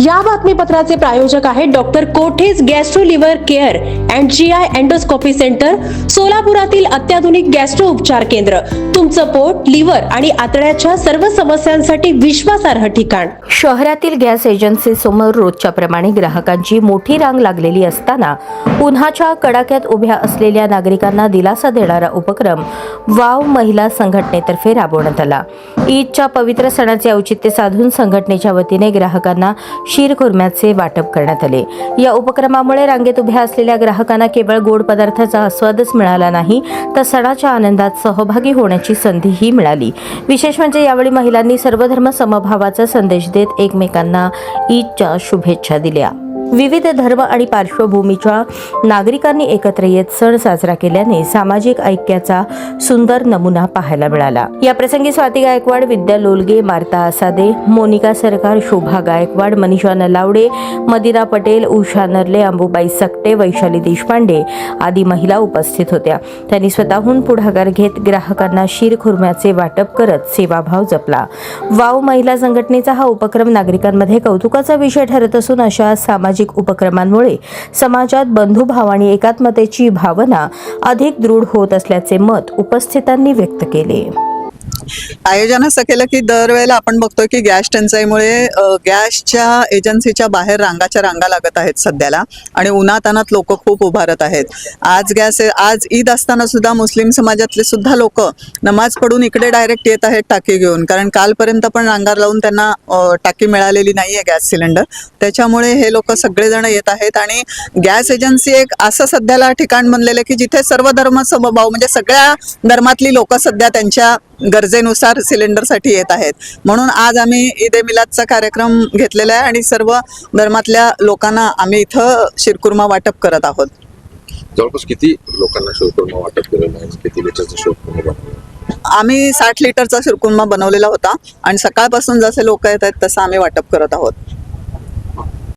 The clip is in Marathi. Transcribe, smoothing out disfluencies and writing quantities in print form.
या बातमीपत्राचे प्रायोजक आहेत doctor Kothej gastro liver care and GI endoscopy centre, सोलापुरातील अत्याधुनिक गॅस्ट्रो उपचार केंद्र. तुमचं पोट, लिव्हर आणि आतड्याच्या सर्व समस्यांसाठी विश्वासार्ह ठिकाण. शहरातील गॅस एजन्सी समोर रोजच्या प्रमाणे ग्राहकांची मोठी रांग लागलेली असताना उन्हाच्या कडाक्यात उभ्या असलेल्या नागरिकांना दिलासा देणारा उपक्रम वाव महिला संघटनेतर्फे राबवण्यात आला. ईदच्या पवित्र सणाचे औचित्य साधून संघटनेच्या वतीने ग्राहकांना शीरखुर्म्याचे वाटप करण्यात आले. या उपक्रमामुळे रांगेत उभ्या असलेल्या ग्राहकांना केवळ गोड पदार्थाचा आस्वादच मिळाला नाही, तर सणाच्या आनंदात सहभागी होण्याची संधीही मिळाली. विशेष म्हणजे यावेळी महिलांनी सर्वधर्म समभावाचा संदेश देत एकमेकांना ईदच्या शुभेच्छा दिल्या. विविध धर्म आणि पार्श्वभूमीच्या नागरिकांनी एकत्र येत सण साजरा केल्याने सामाजिक ऐक्याचा सुंदर नमुना पाहायला मिळाला. या प्रसंगी स्वाती गायकवाड, विद्या लोलगे, मार्ता आसादे, मोनिका सरकार, शोभा गायकवाड, मनीषा नलावडे, मदिरा पटेल, उषा नरले, अंबुबाई सकटे, वैशाली देशपांडे आदी महिला उपस्थित होत्या. त्यांनी स्वतःहून पुढाकार घेत ग्राहकांना शीरखुर्म्याचे वाटप करत सेवाभाव जपला. वाव महिला संघटनेचा हा उपक्रम नागरिकांमध्ये कौतुकाचा विषय ठरत असून अशा सामाजिक उपक्रमांमुळे समाजात बंधुभाव आणि एकात्मतेची भावना अधिक दृढ होत असल्याचे मत उपस्थितांनी व्यक्त केले. आयोजन असं केलं की दरवेळेला आपण बघतोय की गॅस टंचाईमुळे गॅसच्या एजन्सीच्या बाहेर रांगाच्या रांगा लागत आहेत सध्याला, आणि उन्हातानात लोक खूप उभारत आहेत. आज ईद असताना सुद्धा मुस्लिम समाजातले सुद्धा लोक नमाज पढून इकडे डायरेक्ट येत आहेत टाकी घेऊन, कारण कालपर्यंत पण रांगा लावून त्यांना टाकी मिळालेली नाहीये गॅस सिलेंडर. त्याच्यामुळे हे लोक सगळेजण येत आहेत. आणि गॅस एजन्सी एक असं सध्याला ठिकाण बनलेलं की जिथे सर्व धर्म समभाव, म्हणजे सगळ्या धर्मातली लोक सध्या त्यांच्या गरजेनुसार सिलेंडरसाठी येत आहेत. म्हणून आज आम्ही ईद ए मिलादचा कार्यक्रम घेतलेला आहे आणि सर्व धर्मातल्या लोकांना आम्ही इथं शीरखुर्मा वाटप करत आहोत. जवळपास किती लोकांना शीरखुर्मा वाटप केलेला आहे? किती लिटरचा शीरखुर्मा बनवला? आम्ही 60 लिटरचा शीरखुर्मा बनवलेला होता आणि सकाळपासून जसे लोक येत आहेत तसं आम्ही वाटप करत आहोत.